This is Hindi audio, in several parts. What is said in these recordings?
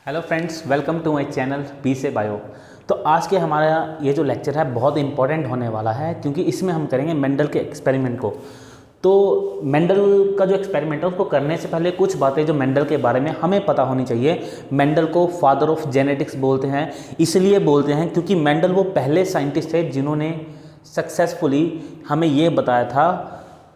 Hello friends, welcome to my channel B से बायो। तो आज के हमारा ये जो लेक्चर है बहुत इंपॉर्टेंट होने वाला है, क्योंकि इसमें हम करेंगे मेंडल के एक्सपेरिमेंट को। तो मेंडल का जो एक्सपेरिमेंट है उसको करने से पहले कुछ बातें जो मेंडल के बारे में हमें पता होनी चाहिए। मेंडल को फादर ऑफ जेनेटिक्स बोलते हैं, इसलिए बोलते हैं क्योंकि मेंडल वो पहले साइंटिस्ट थे जिन्होंने सक्सेसफुली हमें ये बताया था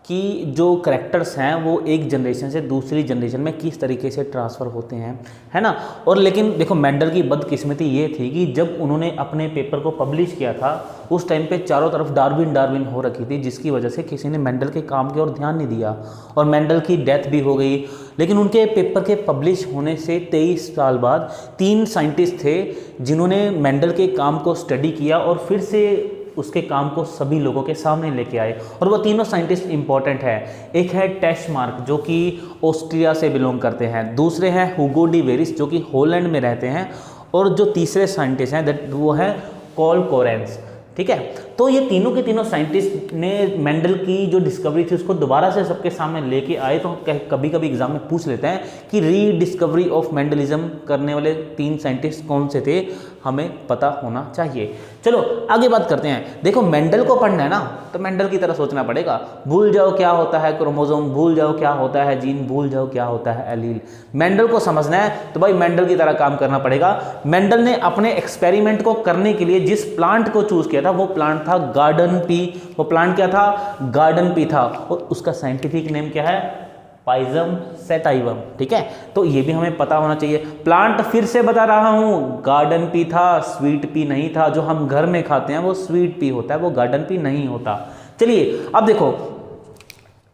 कि जो करैक्टर्स हैं वो एक जनरेशन से दूसरी जनरेशन में किस तरीके से ट्रांसफ़र होते हैं, है ना। और लेकिन देखो, मेंडल की बदकिस्मती ये थी कि जब उन्होंने अपने पेपर को पब्लिश किया था उस टाइम पे चारों तरफ डार्विन हो रखी थी, जिसकी वजह से किसी ने मेंडल के काम की ओर ध्यान नहीं दिया और मेंडल की डेथ भी हो गई। लेकिन उनके पेपर के पब्लिश होने से 23 साल बाद 3 साइंटिस्ट थे जिन्होंने मेंडल के काम को स्टडी किया और फिर से उसके काम को सभी लोगों के सामने लेके आए। और वो तीनों साइंटिस्ट इंपॉर्टेंट है। एक है टेशमार्क जो कि ऑस्ट्रिया से बिलोंग करते हैं, दूसरे हैं हुगो डी वेरिस जो कि हॉलैंड में रहते हैं, और जो तीसरे साइंटिस्ट हैं वो है कॉल कोरेंस। ठीक है, तो ये तीनों के तीनों साइंटिस्ट ने मेंडल की जो डिस्कवरी थी उसको दोबारा से सबके सामने लेके आए। तो कभी कभी एग्जाम में पूछ लेते हैं कि रीडिस्कवरी ऑफ मेंडलिज्म करने वाले 3 साइंटिस्ट कौन से थे, हमें पता होना चाहिए। चलो आगे बात करते हैं। देखो, मेंडल को पढ़ना है ना तो मेंडल की तरह सोचना पड़ेगा। भूल जाओ क्या होता है क्रोमोसोम, भूल जाओ क्या होता है जीन, भूल जाओ क्या होता है एलील। मेंडल को समझना है तो भाई मेंडल की तरह काम करना पड़ेगा। मेंडल ने अपने एक्सपेरिमेंट को करने के लिए जिस प्लांट को चूज किया था वो प्लांट था गार्डन पी। वो प्लांट क्या था? गार्डन पी था। और उसका साइंटिफिक नेम क्या है? पाइजम सैटाइवम। ठीक है, तो ये भी हमें पता होना चाहिए। प्लांट फिर से बता रहा हूं, गार्डन पी था, स्वीट पी नहीं था। जो हम घर में खाते हैं वो स्वीट पी होता है, वो गार्डन पी नहीं होता। चलिए अब देखो,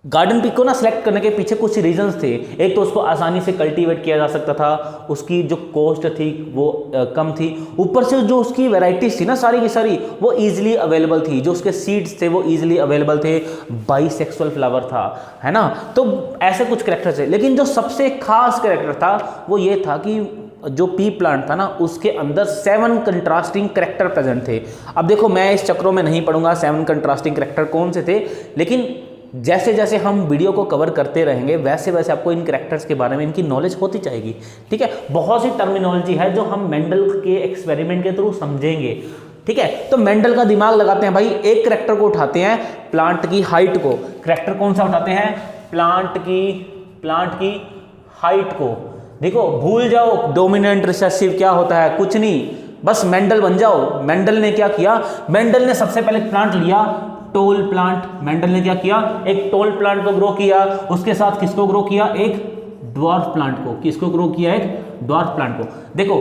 गार्डन पी को ना सिलेक्ट करने के पीछे कुछ रीजंस थे। एक तो उसको आसानी से कल्टीवेट किया जा सकता था, उसकी जो कॉस्ट थी वो कम थी, ऊपर से जो उसकी वैरायटीज थी ना सारी की सारी वो इजीली अवेलेबल थी, जो उसके सीड्स थे वो इजीली अवेलेबल थे, बाइसेक्सुअल फ्लावर था, है ना। तो ऐसे कुछ कैरेक्टर थे। लेकिन जो सबसे खास कैरेक्टर था वो ये था कि जो पी प्लांट था ना उसके अंदर 7 कंट्रास्टिंग कैरेक्टर प्रेजेंट थे। अब देखो, मैं इस चक्रों में नहीं पढ़ूंगा 7 कंट्रास्टिंग कैरेक्टर कौन से थे, लेकिन जैसे जैसे हम वीडियो को कवर करते रहेंगे वैसे वैसे आपको इन कैरेक्टर्स के बारे में इनकी नॉलेज होती जाएगी। ठीक है, बहुत सी टर्मिनोलॉजी है जो हम मेंडल के एक्सपेरिमेंट के थ्रू समझेंगे। ठीक है, तो मेंडल का दिमाग लगाते हैं भाई। एक कैरेक्टर को उठाते हैं, प्लांट की हाइट को। कैरेक्टर कौन सा उठाते हैं? प्लांट की हाइट को। देखो, भूल जाओ डोमिनेंट रिसेसिव क्या होता है, कुछ नहीं, बस मेंडल बन जाओ। मेंडल ने क्या किया? मेंडल ने सबसे पहले प्लांट लिया, टोल प्लांट। मेंडल ने क्या किया? एक टोल प्लांट को ग्रो किया, उसके साथ किसको ग्रो किया? एक ड्वार्फ प्लांट को। किसको ग्रो किया? एक ड्वार्फ प्लांट को। देखो,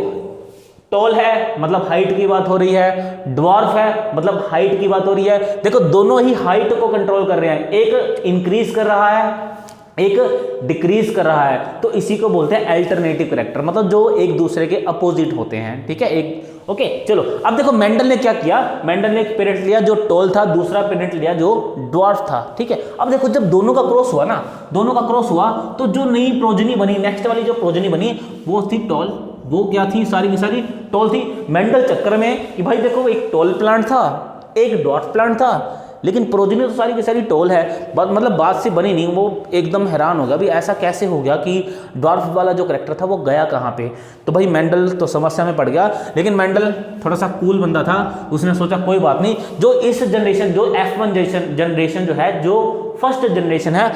टोल है मतलब हाइट की बात हो रही है, ड्वार्फ है मतलब हाइट की बात हो रही है। देखो, दोनों ही हाइट को कंट्रोल कर रहे हैं, एक इंक्रीज कर रहा है एक डिक्रीज कर रहा है। तो इसी को बोलते हैं अल्टरनेटिव कैरेक्टर, मतलब जो एक दूसरे के अपोजिट होते हैं। ठीक है, एक ओके। चलो अब देखो, मेंडल ने क्या किया? मेंडल ने एक पेरेंट लिया जो टोल था, दूसरा पेरेंट लिया जो ड्वार्फ था। ठीक है, अब देखो, जब दोनों का क्रॉस हुआ ना, दोनों का क्रॉस हुआ तो जो नई प्रोजनी बनी, नेक्स्ट वाली जो प्रोजनी बनी वो थी टोल। वो क्या थी? सारी की सारी टोल थी। मेंडल चक्कर में कि भाई देखो, एक टोल प्लांट था, एक ड्वार्फ प्लांट था, लेकिन प्रोजनी तो सारी की सारी टोल है। मतलब बात से बनी नहीं। वो एकदम हैरान हो गया, भाई ऐसा कैसे हो गया कि ड्वार्फ वाला जो कैरेक्टर था वो गया कहाँ पे। तो भाई मेंडल तो समस्या में पड़ गया। लेकिन मेंडल थोड़ा सा कूल बंदा था, उसने सोचा कोई बात नहीं, जो इस जनरेशन, जो F1 जनरेशन जो है, जो फर्स्ट जनरेशन है,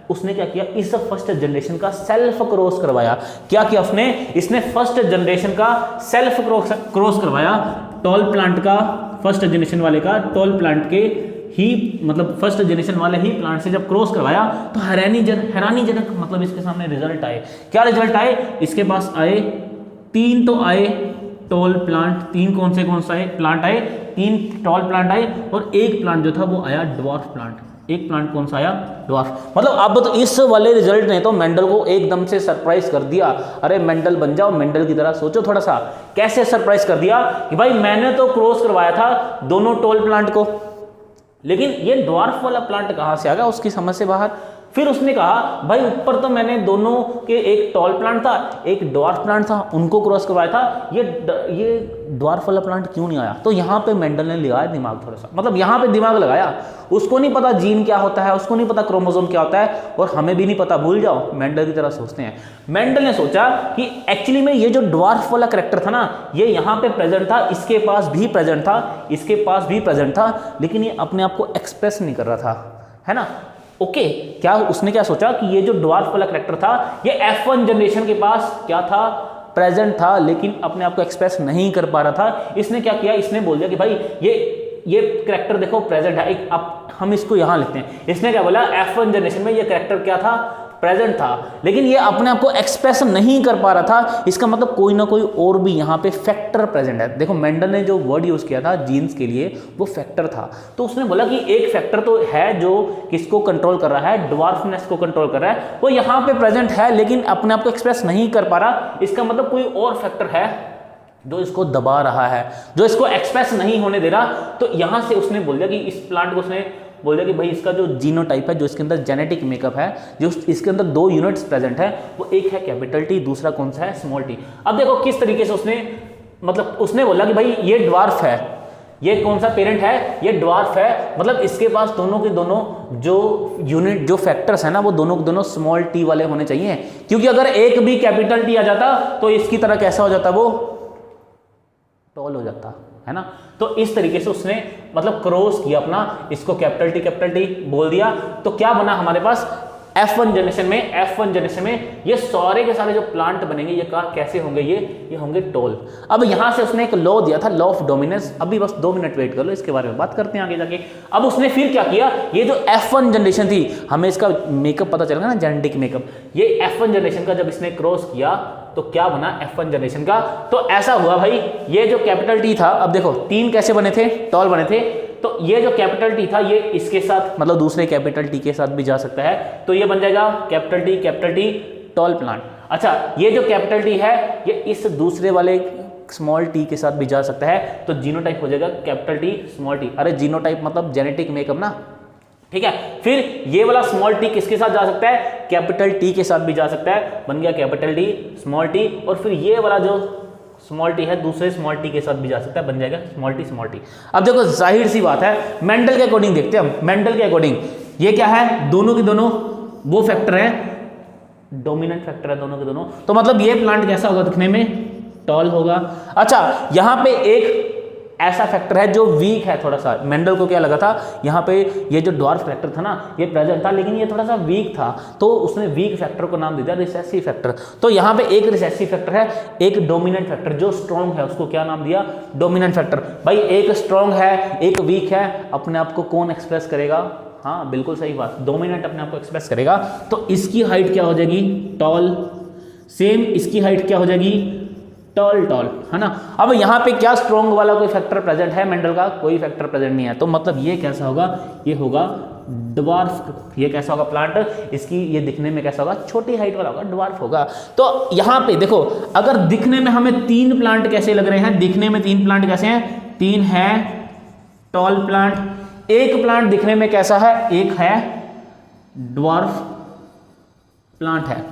उसने क्या किया? इस फर्स्ट जनरेशन का सेल्फ क्रॉस करवाया। क्या किया उसने? इसने फर्स्ट जनरेशन का सेल्फ क्रॉस करवाया। टॉल प्लांट का, फर्स्ट जनरेशन वाले का टॉल प्लांट के ही, मतलब फर्स्ट जनरेशन वाले ही प्लांट से जब क्रॉस करवाया तो हैरानीजनक मतलब इसके सामने रिजल्ट आए। क्या रिजल्ट आए? इसके पास आए 3 तो आए टॉल प्लांट। 3 कौन से आए? प्लांट आए, 3 टॉल प्लांट आए, और एक प्लांट जो था वो आया ड्वार्फ प्लांट। एक प्लांट कौन सा आया? ड्वार्फ। मतलब अब तो इस वाले रिजल्ट ने तो मेंडल को एकदम से सरप्राइज कर दिया। अरे मेंडल बन जाओ, मेंडल की तरह सोचो थोड़ा सा। कैसे सरप्राइज कर दिया कि भाई मैंने तो क्रॉस करवाया था दोनों टॉल प्लांट को, लेकिन ये ड्वार्फ वाला प्लांट कहाँ से आ गया? उसकी समझ से बाहर। फिर उसने कहा भाई ऊपर तो मैंने दोनों के, एक टॉल प्लांट था एक ड्वार्फ प्लांट था, उनको क्रॉस करवाया था, ये ड्वार्फ वाला प्लांट क्यों नहीं आया? तो यहाँ पे मेंडल ने लगाया दिमाग थोड़ा सा, मतलब यहाँ पे दिमाग लगाया। उसको नहीं पता जीन क्या होता है, उसको नहीं पता क्रोमोसोम क्या होता है, और हमें भी नहीं पता, भूल जाओ, मेंडल की तरह सोचते हैं। मेंडल ने सोचा कि एक्चुअली में ये जो ड्वार्फ वाला कैरेक्टर था ना, ये यहाँ पे प्रेजेंट था, इसके पास भी प्रेजेंट था, इसके पास भी प्रेजेंट था, लेकिन ये अपने आप को एक्सप्रेस नहीं कर रहा था, है ना। ओके, क्या उसने क्या सोचा कि ये जो ड्वार्फ वाला कैरेक्टर था ये F1 जनरेशन के पास क्या था, प्रेजेंट था, लेकिन अपने आप को एक्सप्रेस नहीं कर पा रहा था। इसने क्या किया, इसने बोल दिया कि भाई ये कैरेक्टर देखो प्रेजेंट है, एक अब हम इसको यहां लिखते हैं। इसने क्या बोला, F1 जनरेशन में ये कैरेक्टर क्या था, प्रेजेंट था, लेकिन ये अपने आप को एक्सप्रेस नहीं कर पा रहा था। इसका मतलब कोई ना कोई और भी यहाँ पे फैक्टर प्रेजेंट है। देखो मेंडल ने जो वर्ड यूज किया था जीन्स के लिए, वो फैक्टर था। तो उसने बोला कि एक फैक्टर तो है जो किसको कंट्रोल कर रहा है, ड्वार्फनेस को कंट्रोल कर रहा है, वो यहाँ पे प्रेजेंट है लेकिन अपने आप को एक्सप्रेस नहीं कर पा रहा। इसका मतलब कोई और फैक्टर है जो इसको दबा रहा है, जो इसको एक्सप्रेस नहीं होने दे रहा। तो यहां से उसने बोल दिया कि इस प्लांट को उसने बोल दिया कि भाई इसका जो जीनोटाइप है, जो इसके अंदर जेनेटिक मेकअप है, जो इसके अंदर 2 यूनिट्स प्रेजेंट है, वो एक है कैपिटल टी, दूसरा कौन सा है, स्मॉल टी। अब देखो किस तरीके से उसने, मतलब उसने बोला कि भाई ये ड्वार्फ है, ये कौन सा पेरेंट है, ये ड्वार्फ है, मतलब इसके पास दोनों के दोनों जो यूनिट, जो फैक्टर्स है ना, वो दोनों के दोनों स्मॉल टी वाले होने चाहिए, क्योंकि अगर एक भी कैपिटल टी आ जाता तो इसकी तरह कैसा हो जाता, वो टॉल हो जाता, है ना। तो इस तरीके से उसने मतलब क्रॉस किया अपना, इसको कैपिटल टी बोल दिया। तो क्या बना हमारे पास, F1 जनरेशन में ये सारे के सारे जो प्लांट बनेंगे ये कैसे होंगे, ये होंगे टॉल। अब यहां से उसने एक लॉ दिया था, लॉ ऑफ डोमिनेंस। अभी बस 2 मिनट वेट कर लो, इसके बारे में बात करते हैं आगे जाके। अब उसने फिर क्या किया, ये जो F1 जनरेशन थी, हमें इसका मेकअप पता चलेगा ना, जेनेटिक मेकअप, ये F1 जनरेशन का जब इसने क्रॉस किया तो क्या बना F1 जनरेशन का। तो ऐसा हुआ भाई, ये जो कैपिटल टी था, अब देखो 3 कैसे बने थे, टॉल बने थे। तो ये जो कैपिटल टी था ये इसके साथ, मतलब दूसरे कैपिटल टी के साथ भी जा सकता है, तो ये बन जाएगा कैपिटल टी टॉल प्लांट। अच्छा, ये जो कैपिटल टी है ये इस दूसरे वाले स्मॉल टी के साथ भी जा सकता है, तो जीनोटाइप हो जाएगा कैपिटल टी स्मॉल टी। अरे जीनोटाइप मतलब जेनेटिक मेकअप ना, ठीक है। फिर ये वाला स्मॉल टी किसके साथ जा सकता है, कैपिटल टी के साथ भी जा सकता है, बन गया कैपिटल टी स्मॉल टी। और फिर ये वाला जो स्मॉल टी है दूसरे स्मॉल टी के साथ भी जा सकता है, बन जाएगा स्मॉल टी। अब देखो जाहिर सी बात है, मेंडल के अकॉर्डिंग देखते हैं हम, मेंडल के अकॉर्डिंग ये क्या है, दोनों के दोनों वो फैक्टर है, डोमिनेंट फैक्टर है दोनों के दोनों। तो मतलब ये प्लांट कैसा होगा दिखने में, टॉल होगा। अच्छा, यहां पे एक ऐसा फैक्टर है जो वीक है थोड़ा सा। मेंडल को क्या लगा था, यहाँ पे ये जो ड्वार्फ फैक्टर था ना, ये प्रेजेंट था लेकिन ये थोड़ा सा वीक था, तो उसने वीक फैक्टर को नाम दे दिया रिसेसिव फैक्टर। तो यहाँ पे एक रिसेसिव फैक्टर है, एक डोमिनेंट फैक्टर, जो स्ट्रॉन्ग है उसको क्या नाम दिया, डोमिनेंट फैक्टर। भाई एक स्ट्रॉन्ग है एक वीक है, अपने आप को कौन एक्सप्रेस करेगा, हाँ बिल्कुल सही बात, डोमिनेंट अपने आप को एक्सप्रेस करेगा। तो इसकी हाइट क्या हो जाएगी, टॉल। सेम इसकी हाइट क्या हो जाएगी, टॉल, है ना। अब यहाँ पे क्या स्ट्रॉन्ग वाला कोई फैक्टर प्रेजेंट है, मेंडल का कोई फैक्टर प्रेजेंट नहीं है, तो मतलब ये कैसा होगा, ये होगा ड्वार्फ। ये कैसा होगा प्लांट, इसकी ये दिखने में कैसा होगा, छोटी हाइट वाला होगा, ड्वार्फ होगा। तो यहाँ पे देखो, अगर दिखने में हमें 3 प्लांट कैसे लग रहे हैं, दिखने में 3 प्लांट कैसे हैं, 3 है टॉल प्लांट, एक प्लांट दिखने में कैसा है, एक है ड्वार्फ प्लांट है।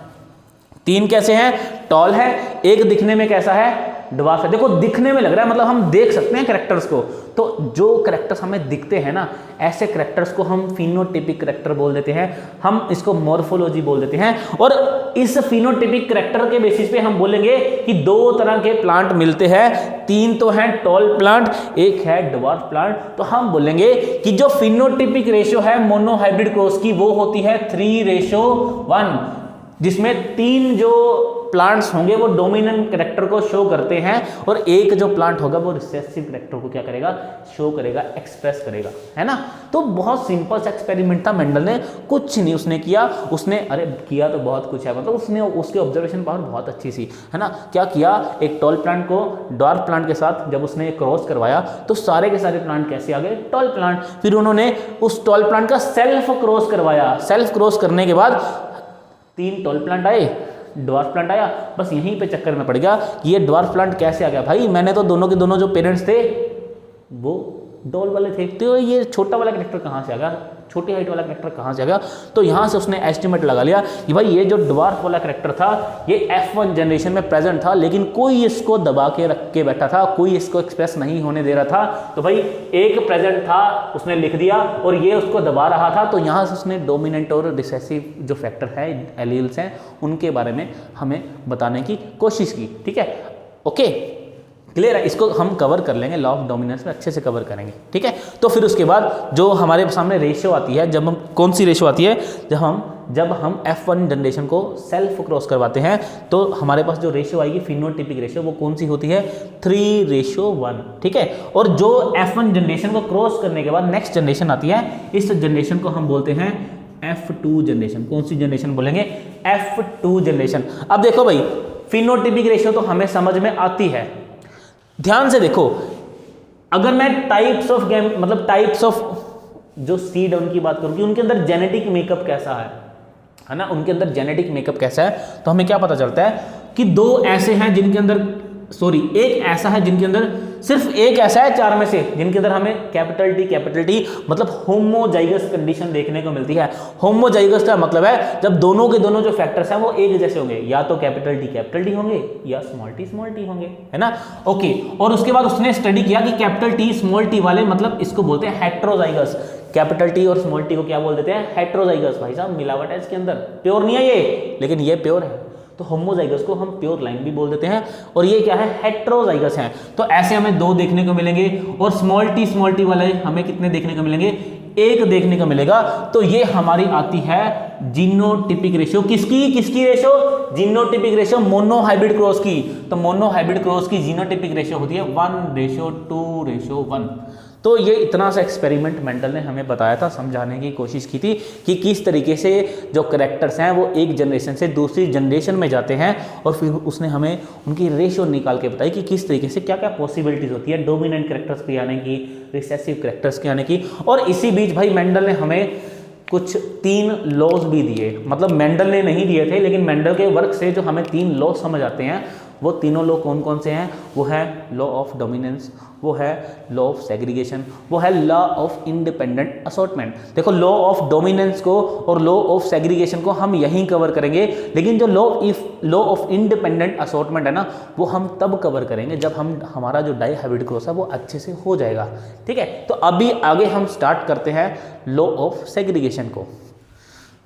3 कैसे हैं, टॉल है, एक दिखने में कैसा है, ड्वार्फ है। देखो दिखने में लग रहा है, मतलब हम देख सकते हैं कैरेक्टर्स को, तो जो कैरेक्टर्स हमें दिखते हैं ना, ऐसे कैरेक्टर्स को हम फिनोटिपिक कैरेक्टर बोल देते हैं, हम इसको मॉर्फोलॉजी बोल देते हैं। और इस फिनोटिपिक कैरेक्टर के बेसिस पे हम बोलेंगे कि 2 तरह के प्लांट मिलते हैं, 3 तो हैं टॉल प्लांट, एक है ड्वार्फ प्लांट। तो हम बोलेंगे कि जो फिनोटिपिक रेशियो है मोनोहाइब्रिड क्रॉस की, वो होती है 3:1, जिसमें 3 जो प्लांट्स होंगे वो डोमिनेंट कैरेक्टर को शो करते हैं, और एक जो प्लांट होगा वो रिसेसिव कैरेक्टर को क्या करेगा, शो करेगा, एक्सप्रेस करेगा, है ना। तो बहुत सिंपल सा एक्सपेरिमेंट था, मेंडल ने कुछ नहीं उसने किया, उसने अरे किया तो बहुत कुछ है, मतलब उसने उसके ऑब्जर्वेशन पावर बहुत अच्छी सी, है ना। क्या किया, एक टॉल प्लांट को ड्वार्फ प्लांट के साथ जब उसने क्रॉस करवाया तो सारे के सारे प्लांट कैसे आ गए, टॉल प्लांट। फिर उन्होंने उस टॉल प्लांट का सेल्फ क्रॉस करवाया, सेल्फ क्रॉस करने के बाद 3 टॉल प्लांट आए, ड्वार्फ प्लांट आया। बस यहीं पे चक्कर में पड़ गया कि ये ड्वार्फ प्लांट कैसे आ गया, भाई मैंने तो दोनों के दोनों जो पेरेंट्स थे वो डॉल वाले थे, तो ये छोटा वाला कैरेक्टर कहाँ से आ गया, छोटी हाइट वाला कैरेक्टर कहाँ से आ गया। तो यहाँ से उसने एस्टिमेट लगा लिया कि भाई ये जो ड्वार्फ वाला कैरेक्टर था ये F1 जनरेशन में प्रेजेंट था, लेकिन कोई इसको दबा के रख के बैठा था, कोई इसको एक्सप्रेस नहीं होने दे रहा था। तो भाई एक प्रेजेंट था, उसने लिख दिया और ये उसको दबा रहा था। तो यहाँ से उसने डोमिनेंट और रिसेसिव जो फैक्टर है, एलील्स हैं, उनके बारे में हमें बताने की कोशिश की। ठीक है, ओके, क्लियर है। इसको हम कवर कर लेंगे, लॉ ऑफ डोमिनेंस में अच्छे से कवर करेंगे। ठीक है, तो फिर उसके बाद जो हमारे सामने रेशियो आती है, जब हम कौन सी रेशियो आती है, जब हम F1 जनरेशन को सेल्फ क्रॉस करवाते हैं तो हमारे पास जो रेशियो आएगी फिनोटिपिक रेशियो, वो कौन सी होती है, 3:1। ठीक है, और जो F1 जनरेशन को क्रॉस करने के बाद नेक्स्ट जनरेशन आती है, इस जनरेशन को हम बोलते हैं F2 जनरेशन। कौन सी जनरेशन बोलेंगे, F2 जनरेशन। अब देखो भाई, फिनोटिपिक रेशियो तो हमें समझ में आती है, ध्यान से देखो। अगर मैं टाइप्स ऑफ गेम मतलब टाइप्स ऑफ जो सीड है उनकी बात करूं कि उनके अंदर जेनेटिक मेकअप कैसा है ना, उनके अंदर जेनेटिक मेकअप कैसा है, तो हमें क्या पता चलता है कि एक ऐसा है जिनके अंदर सिर्फ एक ऐसा है 4 में से जिनके अंदर हमें कैपिटल टी मतलब होमोजाइगस कंडीशन देखने को मिलती है। होमोजाइगस का मतलब है जब दोनों के दोनों जो फैक्टर्स हैं वो एक जैसे होंगे, या तो कैपिटल टी होंगे या स्मॉल टी होंगे, है ना। ओके, और उसके बाद उसने स्टडी किया कि कैपिटल टी स्मॉल टी वाले मतलब इसको बोलते हैं हेट्रोजाइगस। कैपिटल टी और स्मॉल टी को क्या बोल देते हैं, हेट्रोजाइगस। भाई साहब मिलावट है इसके अंदर, प्योर नहीं है ये, लेकिन ये प्योर है। तो होमोजाइगस को हम प्योर लाइन भी बोल देते हैं, और ये क्या है, हेट्रोजाइगस है। तो ऐसे हमें 2 देखने को मिलेंगे, और स्मॉल टी वाले हमें कितने देखने को मिलेंगे, 1 देखने को मिलेगा। तो ये हमारी आती है जीनोटिपिक रेशियो। किसकी ratio, genotypic ratio, monohybrid cross की। तो मोनोहाइब्रिड क्रॉस की जीनोटिपिक रेशियो होती है 1:2:1। तो ये इतना सा एक्सपेरिमेंट मेंडल ने हमें बताया था, समझाने की कोशिश की थी कि किस तरीके से जो करैक्टर्स हैं वो एक जनरेशन से दूसरी जनरेशन में जाते हैं, और फिर उसने हमें उनकी रेशियो निकाल के बताई कि किस तरीके से क्या क्या पॉसिबिलिटीज़ होती है डोमिनेंट करैक्टर्स के आने की, रिसेसिव करैक्टर्स के आने की। और इसी बीच भाई मेंडल ने हमें कुछ 3 लॉज भी दिए, मतलब मेंडल ने नहीं दिए थे, लेकिन मेंडल के वर्क से जो हमें 3 लॉ समझ आते हैं, वो तीनों लॉ कौन कौन से हैं, वो है लॉ ऑफ डोमिनेंस, वो है लॉ ऑफ सेग्रीगेशन, वो है लॉ ऑफ इंडिपेंडेंट असॉर्टमेंट। देखो, लॉ ऑफ डोमिनेंस को और लॉ ऑफ सेग्रीगेशन को हम यहीं कवर करेंगे, लेकिन जो लॉ ऑफ इंडिपेंडेंट असॉर्टमेंट है ना, वो हम तब कवर करेंगे जब हमारा जो डाइहाइब्रिड क्रॉस है वो अच्छे से हो जाएगा। ठीक है, तो अभी आगे हम स्टार्ट करते हैं लॉ ऑफ सेग्रीगेशन को।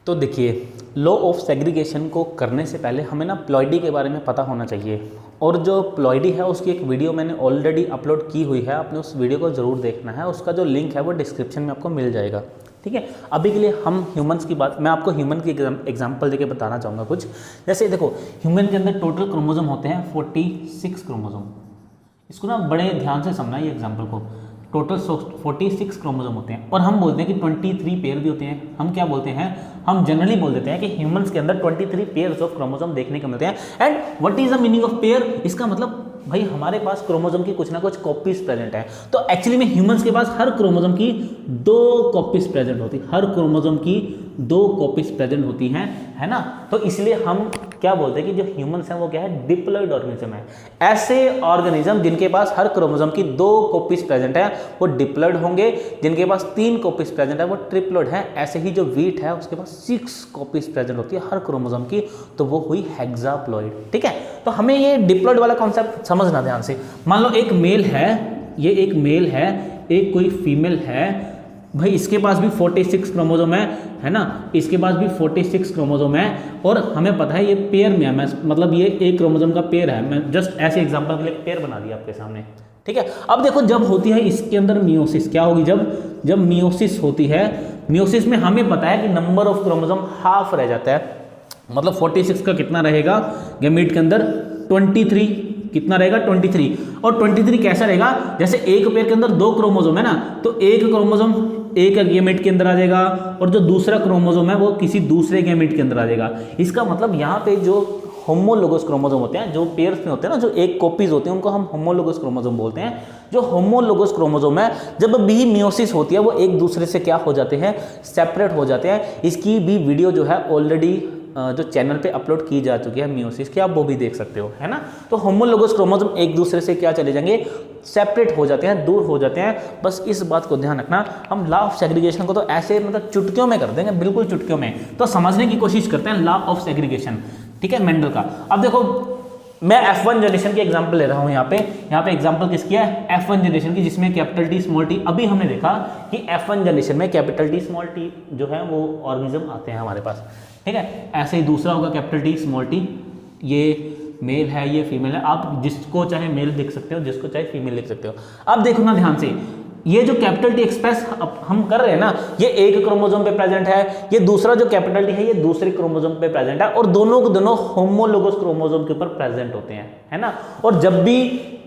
तो देखिए, लॉ ऑफ सेग्रीगेशन को करने से पहले हमें ना प्लॉइडी के बारे में पता होना चाहिए, और जो प्लॉइडी है उसकी एक वीडियो मैंने ऑलरेडी अपलोड की हुई है, आपने उस वीडियो को ज़रूर देखना है, उसका जो लिंक है वो डिस्क्रिप्शन में आपको मिल जाएगा। ठीक है, अभी के लिए हम ह्यूमंस की बात, मैं आपको ह्यूमन की एग्जांपल देके बताना चाहूँगा कुछ। जैसे देखो, ह्यूमन के अंदर टोटल क्रोमोसोम होते हैं 46 क्रोमोसोम। इसको ना बड़े ध्यान से समझना ये एग्जाम्पल को। टोटल 46 क्रोमोसोम होते हैं, और हम बोलते हैं कि 23 पेयर भी होते हैं। हम क्या बोलते हैं, हम जनरली बोल देते हैं कि ह्यूमंस के अंदर 23 पेयर्स ऑफ क्रोमोसोम देखने को मिलते हैं। And what is the meaning of pair, इसका मतलब भाई हमारे पास क्रोमोसोम की कुछ ना कुछ कॉपीज प्रेजेंट है। तो एक्चुअली में ह्यूमंस के पास हर क्रोमोसोम की 2 कॉपीज प्रेजेंट होती है, हर क्रोमोसोम की 2 कॉपीज प्रेजेंट होती हैं, है ना। तो इसलिए हम क्या बोलते हैं कि जो ह्यूमंस हैं वो क्या है, डिप्लॉइड ऑर्गेनिज्म है। ऐसे ऑर्गेनिज्म जिनके पास हर क्रोमोसोम की 2 कॉपीज प्रेजेंट है वो डिप्लॉइड होंगे, जिनके पास 3 कॉपीज प्रेजेंट है वो ट्रिप्लॉइड है। ऐसे ही जो वीट है उसके पास 6 कॉपीज प्रेजेंट होती है हर क्रोमोसोम की, तो वो हुई हेक्साप्लॉइड। ठीक है, तो हमें ये डिप्लॉइड वाला कॉन्सेप्ट समझना ध्यान से। मान लो एक मेल है, ये एक मेल है, एक कोई फीमेल है, भाई इसके पास भी 46 क्रोमोसोम है ना, इसके पास भी 46 क्रोमोसोम है, और हमें पता है ये पेयर में है, मतलब ये एक क्रोमोसोम का पेयर है। मैं जस्ट ऐसे एग्जांपल के लिए पेयर बना दिया आपके सामने। ठीक है, अब देखो जब होती है इसके अंदर मियोसिस, क्या होगी, जब मियोसिस होती है, मियोसिस में हमें पता है कि नंबर ऑफ क्रोमोसोम हाफ रह जाता है, मतलब 46 का कितना रहेगा गैमीट के अंदर, 23 कितना रहेगा, 23। और 23 कैसा रहेगा, जैसे एक पेयर के अंदर 2 क्रोमोसोम है ना, तो एक क्रोमोसोम एक गैमेट के अंदर आ जाएगा, और जो दूसरा क्रोमोसोम है वो किसी दूसरे गैमेट के अंदर आ जाएगा। इसका मतलब यहाँ पे जो होमोलोगस क्रोमोसोम होते हैं, जो पेयर्स में होते हैं ना, जो एक कॉपीज होते हैं, उनको हम होमोलोगस क्रोमोसोम बोलते हैं। जो होमोलोगस क्रोमोसोम है, जब भी मियोसिस होती है वो एक दूसरे से क्या हो जाते हैं, सेपरेट हो जाते हैं। इसकी भी वीडियो जो है ऑलरेडी जो चैनल पे अपलोड की जा चुकी है मियोसिस की, आप वो भी देख सकते हो, है ना। तो होमोलोगस क्रोमोसोम एक दूसरे से क्या चले जाएंगे, सेपरेट हो जाते हैं, दूर हो जाते हैं। बस इस बात को ध्यान रखना। हम लॉ ऑफ सेग्रीगेशन को तो ऐसे मतलब चुटकियों में कर देंगे, बिल्कुल चुटकियों में। तो समझने की कोशिश करते हैं लॉ ऑफ सेग्रीगेशन, ठीक है, मेंडल का। अब देखो मैं F1 जनरेशन की एग्जांपल ले रहा हूं यहाँ पे एग्जांपल किसकी है, F1 जनरेशन की, जिसमें कैपिटल टी स्मॉल टी। अभी हमने देखा कि F1 जनरेशन में कैपिटल टी स्मॉल टी जो है वो ऑर्गेनिज्म आते हैं हमारे पास, ठीक है। ऐसे ही दूसरा होगा कैपिटल टी स्मॉल टी, ये मेल है, ये फीमेल है। आप जिसको चाहे मेल लिख सकते हो, जिसको चाहे फीमेल लिख सकते हो। अब देखो ना ध्यान से, ये जो कैपिटल टी एक्सप्रेस हम कर रहे हैं ना, ये एक क्रोमोसोम पे प्रेजेंट है, ये दूसरा जो कैपिटल टी है ये दूसरे क्रोमोसोम पे प्रेजेंट है, और दोनों के दोनों होमोलोगस क्रोमोसोम के ऊपर प्रेजेंट होते हैं, है ना। और जब भी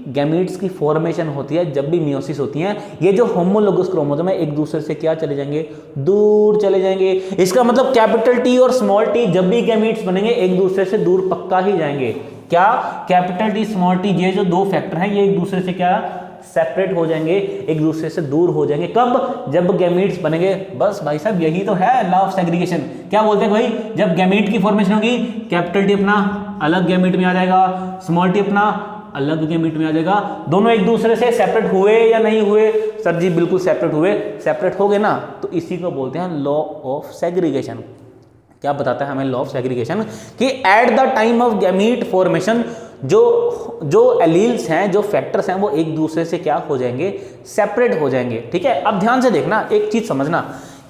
गैमीट्स की फॉर्मेशन होती है, जब भी मियोसिस होती है, ये जो होमोलोगस क्रोमोसोम है एक दूसरे से क्या चले जाएंगे, दूर चले जाएंगे। इसका मतलब कैपिटल टी और स्मॉल टी जब भी गैमीट्स बनेंगे एक दूसरे से दूर पक्का ही जाएंगे। क्या, कैपिटल टी स्मॉल टी, ये जो दो फैक्टर हैं ये एक दूसरे से क्या, सेपरेट हो जाएंगे, एक दूसरे से दूर हो जाएंगे। कब, जब गैमीट्स बनेंगे। बस भाई साहब यही तो है लॉ ऑफ सेग्रीगेशन। क्या बोलते हैं भाई, जब गैमीट की फॉर्मेशन होगी, कैपिटल टी अपना अलग गैमीट में आ जाएगा, स्मॉल टी अपना अलग गैमीट में आ जाएगा। दोनों एक दूसरे से सेपरेट हुए या नहीं हुए, सर जी बिल्कुल सेपरेट हुए। सेपरेट हो गए ना, तो इसी को बोलते हैं लॉ ऑफ सेग्रीगेशन। क्या बताता है हमें लॉ ऑफ सेग्रीगेशन, कि at the time of gamete formation जो एलील्स हैं, जो फैक्टर्स हैं, वो एक दूसरे से क्या हो जाएंगे, सेपरेट हो जाएंगे, ठीक है। अब ध्यान से देखना, एक चीज समझना,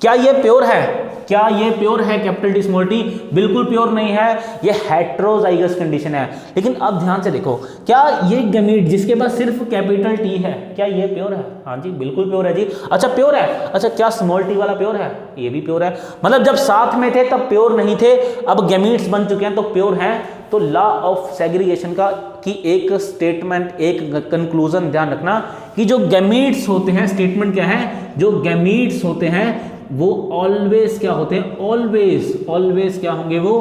क्या ये प्योर है, क्या ये प्योर है कैपिटल टी स्मॉल टी, बिल्कुल प्योर नहीं है, ये हेट्रोजाइगस कंडीशन है। लेकिन अब ध्यान से देखो, क्या ये गैमीट जिसके पास सिर्फ कैपिटल टी है, क्या ये प्योर है, हाँ जी बिल्कुल प्योर है जी। अच्छा प्योर है, अच्छा क्या स्मॉल टी वाला प्योर है, ये भी प्योर है। मतलब जब साथ में थे तब प्योर नहीं थे, अब गैमीट्स बन चुके हैं तो प्योर हैं। तो लॉ ऑफ सेग्रीगेशन का की एक स्टेटमेंट, एक कंक्लूजन ध्यान रखना, कि जो गैमीट्स होते हैं, स्टेटमेंट क्या है, जो गैमीट्स होते हैं वो ऑलवेज क्या होते हैं, ऑलवेज क्या होंगे, वो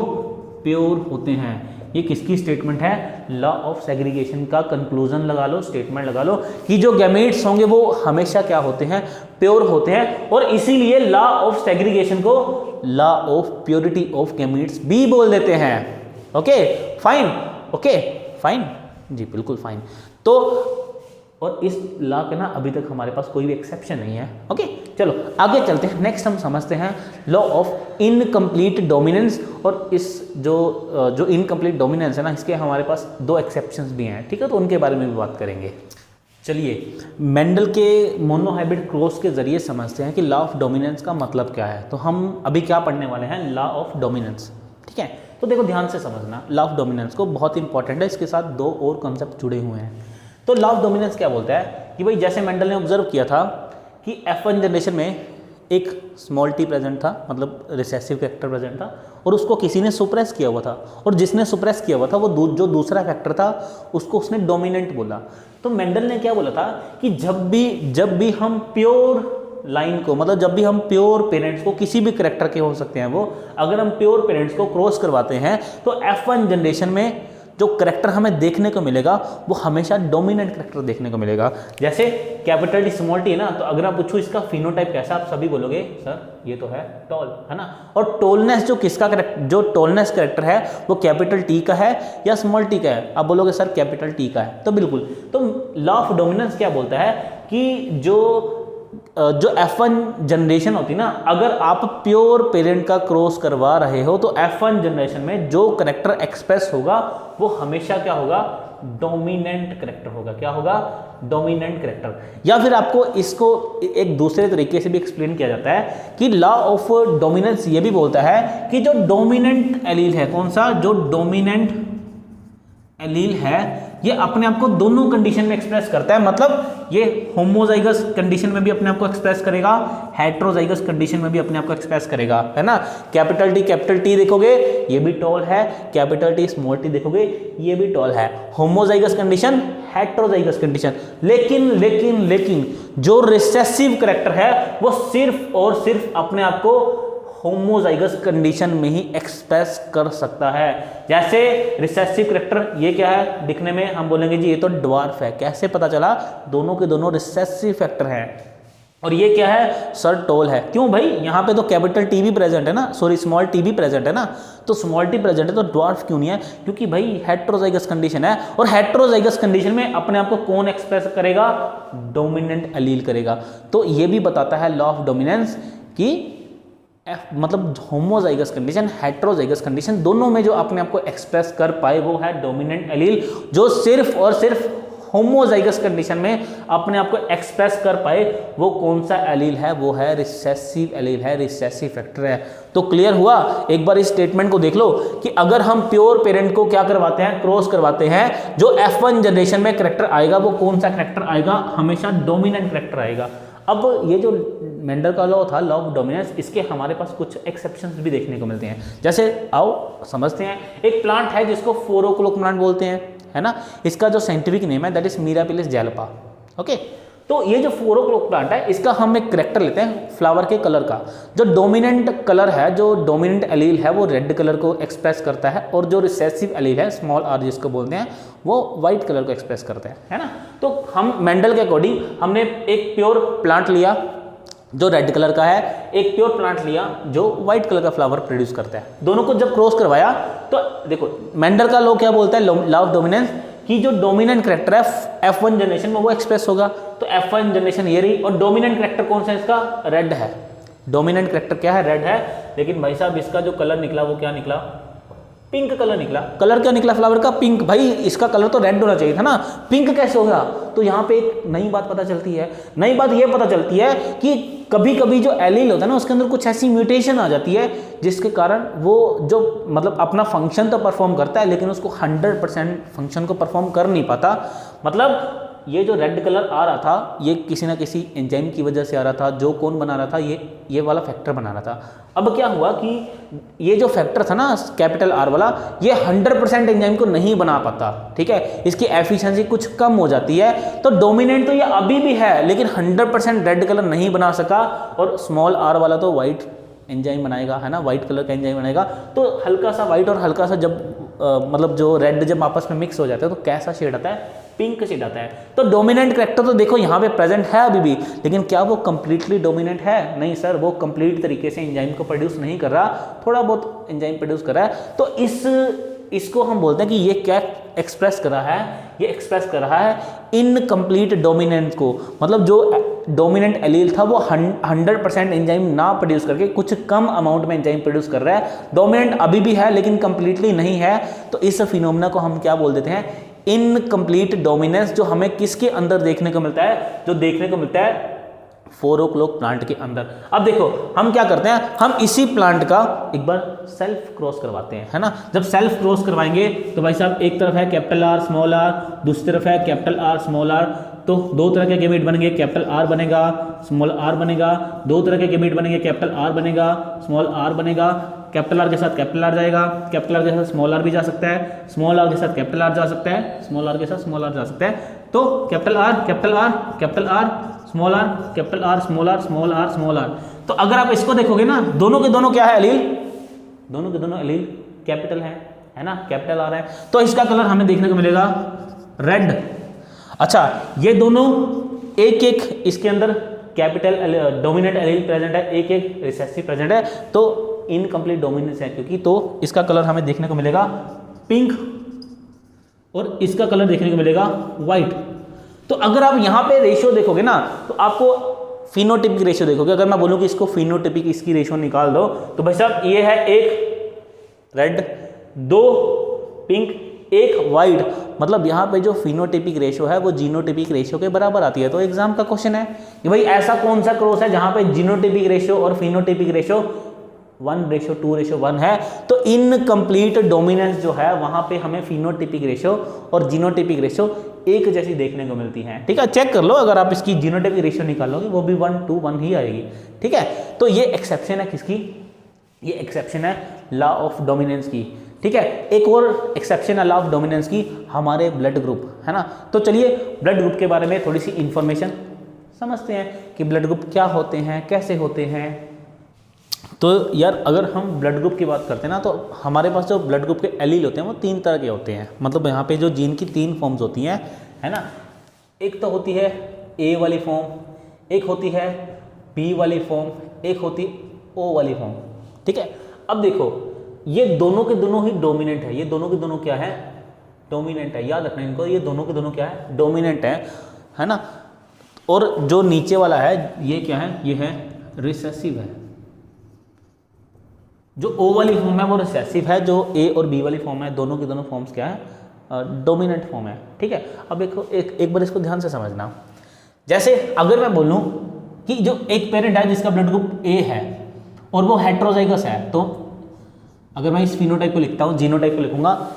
प्योर होते हैं। ये किसकी स्टेटमेंट है, लॉ ऑफ सेग्रीगेशन का कंक्लूजन लगा लो, स्टेटमेंट लगा लो, कि जो गैमीट्स होंगे वो हमेशा क्या होते हैं, प्योर होते हैं। और इसीलिए लॉ ऑफ सेग्रीगेशन को law of purity of gametes भी बोल देते हैं। ओके फाइन, ओके फाइन जी, बिल्कुल फाइन। तो और इस लॉ के ना अभी तक हमारे पास कोई भी एक्सेप्शन नहीं है। ओके चलो आगे चलते हैं। नेक्स्ट हम समझते हैं लॉ ऑफ इनकम्प्लीट डोमिनेंस। और इस जो इनकम्प्लीट डोमिनेंस है ना, इसके हमारे पास दो एक्सेप्शंस भी हैं, ठीक है, तो उनके बारे में भी बात करेंगे। चलिए मेंडल के मोनोहाइब्रिड क्रॉस के जरिए समझते हैं कि लॉ ऑफ डोमिनेंस का मतलब क्या है। तो हम अभी क्या पढ़ने वाले हैं, लॉ ऑफ डोमिनेंस, ठीक है। तो देखो ध्यान से समझना, लॉ ऑफ डोमिनेंस को बहुत इंपॉर्टेंट है, इसके साथ दो और कॉन्सेप्ट जुड़े हुए हैं। तो लॉ ऑफ डोमिनेंस क्या बोलता है कि भाई जैसे मेंडल ने ऑब्जर्व किया था कि F1 जनरेशन में एक स्मॉल टी प्रेजेंट था, मतलब रिसेसिव फैक्टर प्रेजेंट था, और उसको किसी ने सुप्रेस किया हुआ था, और जिसने सुप्रेस किया हुआ था वो जो दूसरा फैक्टर था उसको उसने डोमिनेंट बोला। तो मेंडल ने क्या बोला था कि जब भी हम प्योर लाइन को, मतलब जब भी हम प्योर पेरेंट्स को, किसी भी करेक्टर के हो सकते हैं वो, अगर हम प्योर पेरेंट्स को क्रॉस करवाते हैं तो F1 जनरेशन में जो करेक्टर हमें देखने को मिलेगा वो हमेशा डोमिनेंट करेक्टर देखने को मिलेगा। जैसे कैपिटल टी स्मॉल टी है ना, तो अगर आप पूछो इसका फिनोटाइप कैसा, आप सभी बोलोगे सर ये तो है टॉल, है ना। और टोलनेस जो टोलनेस करेक्टर है वो कैपिटल टी का है या स्मॉल टी का है, आप बोलोगे सर कैपिटल टी का है। तो बिल्कुल, तो लॉ ऑफ डोमिनेंस क्या बोलता है कि जो F1 जनरेशन होती ना, अगर आप प्योर पेरेंट का क्रॉस करवा रहे हो तो F1 जनरेशन में जो करेक्टर एक्सप्रेस होगा वो हमेशा क्या होगा, डोमिनेंट करेक्टर होगा। क्या होगा, डोमिनेंट करेक्टर। या फिर आपको इसको एक दूसरे तरीके से भी एक्सप्लेन किया जाता है कि लॉ ऑफ डोमिनेंस ये भी बोलता है कि जो डोमिनेंट एलील है, कौन सा, जो डोमिनेंट एलील है, ये अपने आप को दोनों कंडीशन में एक्सप्रेस करता है। मतलब ये होमोजाइगस कंडीशन में भी अपने आप को एक्सप्रेस करेगा, हेट्रोजाइगस कंडीशन में भी अपने आप को एक्सप्रेस करेगा, है ना। कैपिटल टी देखोगे ये भी टॉल है, कैपिटल टी स्मॉल टी देखोगे ये भी टॉल है। Homozygous condition, heterozygous condition. लेकिन जो रिसेसिव करेक्टर है वो सिर्फ और सिर्फ अपने आप को होमोजाइगस कंडीशन में ही एक्सप्रेस कर सकता है। जैसे रिसेसिव करेक्टर, ये क्या है दिखने में, हम बोलेंगे जी ये तो ड्वार्फ है। कैसे पता चला, दोनों के दोनों रिसेसिव फैक्टर हैं, और ये क्या है सर, टोल है। क्यों भाई, यहाँ पे तो कैपिटल टी भी प्रेजेंट है ना, सॉरी स्मॉल टी भी प्रेजेंट है ना, तो स्मॉल टी प्रेजेंट है तो ड्वार्फ क्यों नहीं है? क्योंकि भाई हेट्रोजाइगस कंडीशन है, और हेट्रोजाइगस कंडीशन में अपने आप को कौन एक्सप्रेस करेगा? डोमिनेंट एलील करेगा। तो ये भी बताता है लॉ ऑफ डोमिनेंस कि मतलब होमोजाइगस कंडीशन, हेट्रोजाइगस कंडीशन, दोनों में जो अपने आप को एक्सप्रेस कर पाए वो है डोमिनेंट एलील। जो सिर्फ और सिर्फ होमोजाइगस कंडीशन में अपने आप को एक्सप्रेस कर पाए वो कौन सा एलील है? वो है रिसेसिव एलील है, रिसेसिव फैक्टर है। तो क्लियर हुआ? एक बार इस स्टेटमेंट को देख लो कि अगर हम प्योर पेरेंट को क्या करवाते हैं? क्रॉस करवाते हैं, जो F1 जनरेशन में करैक्टर आएगा वो कौन सा करैक्टर आएगा? हमेशा डोमिनेंट करैक्टर आएगा। अब ये जो मेंडल का लॉ था, लॉ ऑफ डोमिनेंस, इसके हमारे पास कुछ एक्सेप्शंस भी देखने को मिलते हैं। जैसे आओ समझते हैं, एक प्लांट है जिसको 4 o'clock प्लांट बोलते हैं, है ना। इसका जो साइंटिफिक नेम है दैट इज मिरापिलिस जैलपा। ओके, तो ये जो 4 o'clock प्लांट है इसका हम एक करैक्टर लेते हैं फ्लावर के कलर का। जो डोमिनेंट कलर है, जो डोमिनेंट एलील है वो रेड कलर को एक्सप्रेस करता है, और जो रिसेसिव एलील है स्मॉल आर जिसको बोलते हैं वो व्हाइट कलर को एक्सप्रेस करते हैं, है ना। तो हम मेंडल के अकॉर्डिंग हमने एक प्योर प्लांट लिया जो रेड कलर का है, एक प्योर प्लांट लिया जो व्हाइट कलर का फ्लावर प्रोड्यूस करता है। दोनों को जब क्रॉस करवाया तो देखो मेंडल का लॉ क्या बोलता है, लॉ ऑफ डोमिनेंस, कि जो डोमिनेंट करैक्टर है F1 जनरेशन में वो एक्सप्रेस होगा। तो F1 जनरेशन ये रही, और डोमिनेंट करैक्टर कौन सा है इसका? रेड है। डोमिनेंट करैक्टर क्या है? रेड है। लेकिन भाई साहब इसका जो कलर निकला वो क्या निकला? पिंक कलर निकला। कलर क्या निकला फ्लावर का? पिंक। भाई इसका कलर तो रेड होना चाहिए था ना, पिंक कैसे होगा? तो यहाँ पे एक नई बात पता चलती है। नई बात ये पता चलती है कि कभी कभी जो एलील होता है ना उसके अंदर कुछ ऐसी म्यूटेशन आ जाती है जिसके कारण वो जो मतलब अपना फंक्शन तो परफॉर्म करता है लेकिन उसको 100% फंक्शन को परफॉर्म कर नहीं पाता। मतलब ये जो रेड कलर आ रहा था ये किसी ना किसी एंजाइम की वजह से आ रहा था, जो कौन बना रहा था? ये वाला फैक्टर बना रहा था। अब क्या हुआ कि ये जो फैक्टर था ना कैपिटल आर वाला, ये 100% एंजाइम को नहीं बना पाता, ठीक है, इसकी एफिशिएंसी कुछ कम हो जाती है। तो डोमिनेंट तो ये अभी भी है लेकिन 100% रेड कलर नहीं बना सका, और स्मॉल आर वाला तो व्हाइट एंजाइम बनाएगा, है ना, व्हाइट कलर का एंजाइम बनाएगा। तो हल्का सा व्हाइट और हल्का सा जब मतलब जो रेड जब आपस में मिक्स हो जाता है तो कैसा शेड आता है? पिंक शेड आता है। तो डोमिनेंट करैक्टर तो देखो यहाँ पे प्रेजेंट है अभी भी, लेकिन क्या वो कंप्लीटली डोमिनेंट है? नहीं सर, वो कंप्लीट तरीके से एंजाइम को प्रोड्यूस नहीं कर रहा, थोड़ा बहुत एंजाइम प्रोड्यूस कर रहा है। तो इसको हम बोलते हैं कि ये क्या एक्सप्रेस कर रहा है? ये एक्सप्रेस कर रहा है इनकम्प्लीट डोमिनेंस को। मतलब जो डोमिनेंट एलील था वो 100% एंजाइम ना प्रोड्यूस करके कुछ कम अमाउंट में एंजाइम प्रोड्यूस कर रहा है। डोमिनेंट अभी भी है लेकिन कंप्लीटली नहीं है। तो इस फिनोमेना को हम क्या बोल देते हैं? इनकम्प्लीट डोमिनेंस, जो हमें किसके अंदर देखने को मिलता है? जो देखने को मिलता है 4 o'clock प्लांट के अंदर। अब देखो हम क्या करते हैं, हम इसी प्लांट का एक बार सेल्फ क्रॉस करवाते हैं, है ना। जब सेल्फ क्रॉस करवाएंगे तो भाई साहब एक तरफ है कैपिटल आर स्मॉल आर, दूसरी तरफ है कैपिटल आर स्मॉल आर, तो दो तरह के गैमेट बनेंगे, कैपिटल आर बनेगा स्मॉल आर बनेगा, दो तरह के गैमेट बनेंगे, कैपिटल आर बनेगा स्मॉल आर बनेगा, कैपिटल आर के साथ कैपिटल आर जाएगा, कैपिटल आर के साथ स्मॉल आर भी जा सकता है, स्मॉल आर के साथ कैपिटल आर जा सकता है, स्मॉल आर के साथ स्मॉल आर जा सकता है। तो capital R capital R capital R small R capital R small R small R small R. तो अगर आप इसको देखोगे ना, दोनों के दोनों क्या है एलील? दोनों के दोनों एलील कैपिटल है ना, कैपिटल आर है। तो इसका कलर हमें देखने को मिलेगा रेड। अच्छा, ये दोनों एक एक इसके अंदर कैपिटल डोमिनेंट एलील प्रेजेंट है, एक एक रिसेसिव प्रेजेंट है, तो इनकम्प्लीट डोमिनेंस है क्योंकि। तो इसका कलर हमें देखने को मिलेगा पिंक और इसका कलर देखने को मिलेगा व्हाइट। तो अगर आप यहाँ पे रेशियो देखोगे ना तो आपको फिनोटिपिक रेशियो देखोगे। अगर मैं बोलूँ कि इसको फिनोटिपिक इसकी रेशियो निकाल दो तो भाई साहब ये है एक रेड, दो पिंक, एक वाइट। मतलब यहाँ पे जो फिनोटिपिक रेशियो है वो जीनोटिपिक रेशियो के बराबर आती है। तो एग्जाम का क्वेश्चन है कि भाई ऐसा कौन सा क्रॉस है जहाँ पे जीनोटिपिक रेशियो और फिनोटिपिक रेशियो 1:2:1 है। तो इनकम्प्लीट डोमिनेंस जो है वहाँ पे हमें फिनोटिपिक रेशियो और जीनोटिपिक रेशियो एक जैसी देखने को मिलती है। ठीक है, चेक कर लो, अगर आप इसकी जीनोटिपिक रेशियो निकालोगे वो भी 1:1 ही आएगी। ठीक है, तो ये एक्सेप्शन है किसकी? ये एक्सेप्शन है लॉ ऑफ डोमिनेंस की। ठीक है, एक और एक्सेप्शन है लॉ ऑफ डोमिनेंस की, हमारे ब्लड ग्रुप, है ना। तो चलिए ब्लड ग्रुप के बारे में थोड़ी सी इंफॉर्मेशन समझते हैं कि ब्लड ग्रुप क्या होते हैं, कैसे होते हैं। तो यार अगर हम ब्लड ग्रुप की बात करते हैं ना तो हमारे पास जो ब्लड ग्रुप के एलील होते हैं वो 3 तरह के होते हैं। मतलब यहाँ पे जो जीन की 3 फॉर्म्स होती हैं, है ना। एक तो होती है ए वाली फॉर्म, एक होती है बी वाली फॉर्म, एक होती ओ वाली फॉर्म। ठीक है, अब देखो ये दोनों के दोनों ही डोमिनेंट है, ये दोनों के दोनों क्या है, डोमिनेंट है। याद रखना इनको, ये दोनों के दोनों क्या है, डोमिनेंट है ना। और जो नीचे वाला है ये क्या है, ये है रिसेसिव है। जो ओ वाली फॉर्म है वो रिसेसिव है, जो ए और बी वाली फॉर्म है दोनों की दोनों फॉर्म्स क्या है, डोमिनेंट फॉर्म है। ठीक है, अब देखो एक बार इसको ध्यान से समझना। जैसे अगर मैं बोलूं कि जो एक पेरेंट है जिसका ब्लड ग्रुप ए है और वो हेट्रोजाइगस है, तो अगर मैं इस फिनोटाइप को लिखता हूँ, जीनोटाइप को लिखूंगा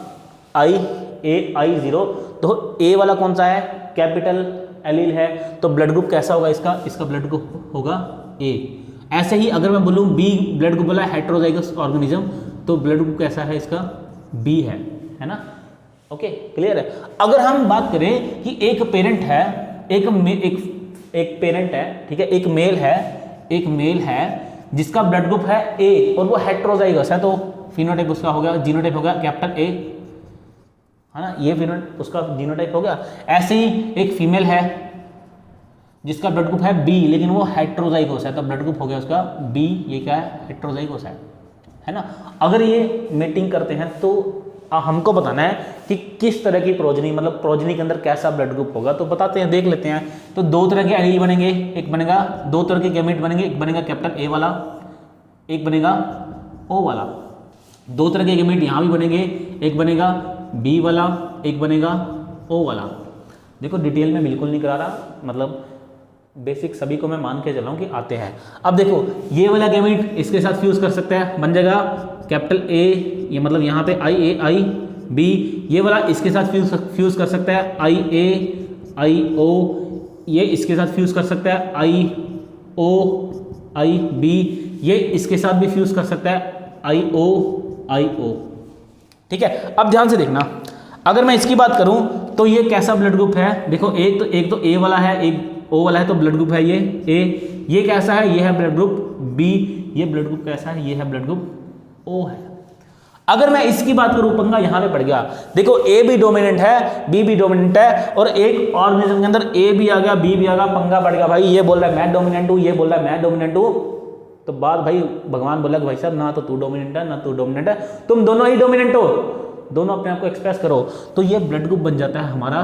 I0, तो ए वाला कौन सा है, कैपिटल एलील है, तो ब्लड ग्रुप कैसा होगा इसका ब्लड ग्रुप होगा ए। ऐसे ही अगर मैं बोलूँ बी ब्लड ग्रुप वाला हेट्रोजाइगस ऑर्गेनिज्म, तो ब्लड ग्रुप कैसा है इसका, बी है ना। ओके, क्लियर है। अगर हम बात करें कि एक पेरेंट है, एक पेरेंट है, ठीक है, एक मेल है जिसका ब्लड ग्रुप है ए और वो हेट्रोजाइगस है, तो फिनोटाइप उसका हो गया, जीनोटाइप हो गया कैपिटल ए, है ना, ये फिनोटाइप उसका जीनोटाइप हो गया। ऐसे ही एक फीमेल है जिसका ब्लड ग्रुप है बी लेकिन वो हेट्रोजाइगोस है, तो ब्लड ग्रुप हो गया उसका बी, ये क्या है, हेट्रोजाइगोस है ना। अगर ये मीटिंग करते हैं तो हमको बताना है कि किस तरह की प्रोजनी, मतलब प्रोजनी के अंदर कैसा ब्लड ग्रुप होगा, तो बताते हैं, देख लेते हैं। तो दो तरह के एलील बनेंगे, एक बनेगा, दो तरह के गैमेट बनेंगे, एक बनेगा कैपिटल ए वाला, एक बनेगा ओ वाला। दो तरह के गैमेट यहाँ भी बनेंगे, एक बनेगा बी वाला, एक बनेगा ओ वाला। देखो डिटेल में बिल्कुल नहीं करा रहा, मतलब बेसिक सभी को मैं मान के चल रहा हूँ कि आते हैं। अब देखो ये वाला गैमेट इसके साथ फ्यूज कर सकता है, बन जाएगा कैपिटल ए, ये मतलब यहाँ पे आई बी। ये वाला इसके साथ फ्यूज कर सकता है IA ये इसके साथ फ्यूज कर सकता है IB। ये इसके साथ भी फ्यूज कर सकता है IO। ठीक है, अब ध्यान से देखना, अगर मैं इसकी बात करूं तो ये कैसा ब्लड ग्रुप है, देखो एक तो ए वाला है, एक ओ वाला है, तो ब्लड ग्रुप है ये ए। ये कैसा है, ये है ब्लड ग्रुप बी। ये ब्लड ग्रुप कैसा है, ये है ब्लड ग्रुप ओ है। अगर मैं इसकी बात करूं, पंगा यहां पे पड़ गया। देखो ए भी डोमिनेंट है, बी भी डोमिनेंट है, और एक ऑर्गेनिज्म के अंदर ए भी आ गया, बी भी आ गया, पंगा पड़ गया भाई। ये बोल रहा है मैं डोमिनेंट हूं, ये बोल रहा है मैं डोमिनेंट हूं, तो बात भाई भगवान बोला कि भाई साहब ना तो तू डोमिनेंट है ना तू डोमिनेंट है, तुम दोनों ही डोमिनेंट हो, दोनों अपने आप को एक्सप्रेस करो। तो ये ब्लड ग्रुप बन जाता है हमारा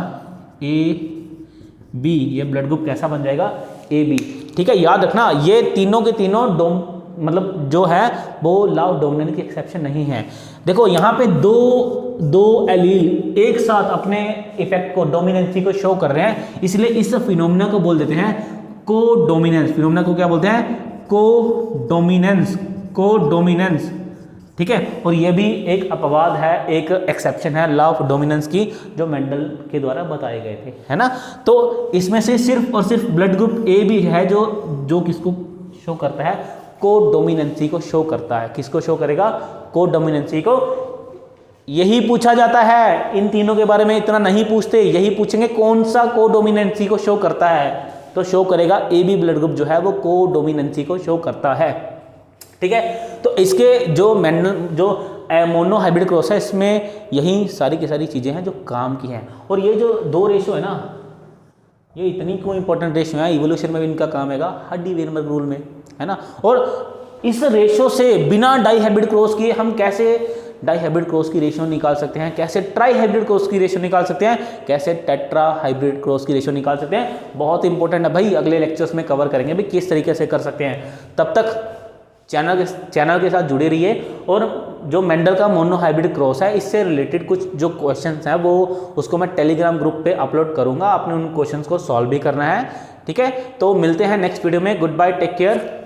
AB। ये ब्लड ग्रुप कैसा बन जाएगा, AB। ठीक है, याद रखना ये तीनों के तीनों मतलब जो है वो लॉ ऑफ डोमिनेंस की एक्सेप्शन नहीं है। देखो यहाँ पे दो एलील एक साथ अपने इफेक्ट को, डोमिनेंसी को शो कर रहे हैं, इसलिए इस फिनोमिना को बोल देते हैं कोडोमिनेंस। फिनोमिना को क्या बोलते हैं, कोडोमिनेंस। ठीक है, और ये भी एक अपवाद है, एक एक्सेप्शन है लॉ ऑफ डोमिनेंस की, जो मेंडल के द्वारा बताए गए थे, है ना। तो इसमें से सिर्फ और सिर्फ ब्लड ग्रुप ए भी है जो किसको शो करता है, कोडोमिनेंसी को शो करता है। किसको शो करेगा, कोडोमिनेंसी को। यही पूछा जाता है, इन तीनों के बारे में इतना नहीं पूछते, यही पूछेंगे कौन सा कोडोमिनेंसी को शो करता है, तो शो करेगा AB ब्लड ग्रुप जो है वो कोडोमिनेंसी को शो करता है। ठीक है, तो इसके जो मोनो हाइब्रिड क्रॉस है, इसमें यही सारी की सारी चीज़ें हैं जो काम की हैं। और ये जो दो रेशो है ना, ये इतनी क्यों इंपॉर्टेंट रेशो है, इवोल्यूशन में भी इनका काम हैगा, हड्डी-वेनबर्ग रूल में, है ना। और इस रेशो से बिना डाई हाइब्रिड क्रॉस किए हम कैसे डाई हाइब्रिड क्रॉस की रेशो निकाल सकते हैं, कैसे ट्राई हाइब्रिड क्रॉस की रेशो निकाल सकते हैं, कैसे टेट्रा हाइब्रिड क्रॉस की रेशो निकाल सकते हैं, बहुत इंपॉर्टेंट है भाई। अगले लेक्चर्स में कवर करेंगे भाई किस तरीके से कर सकते हैं। तब तक चैनल के साथ जुड़े रहिए, और जो मेंडल का मोनो हाइब्रिड क्रॉस है इससे रिलेटेड कुछ जो क्वेश्चंस हैं वो उसको मैं टेलीग्राम ग्रुप पे अपलोड करूंगा, आपने उन क्वेश्चंस को सॉल्व भी करना है। ठीक है, तो मिलते हैं नेक्स्ट वीडियो में। Good bye, take care.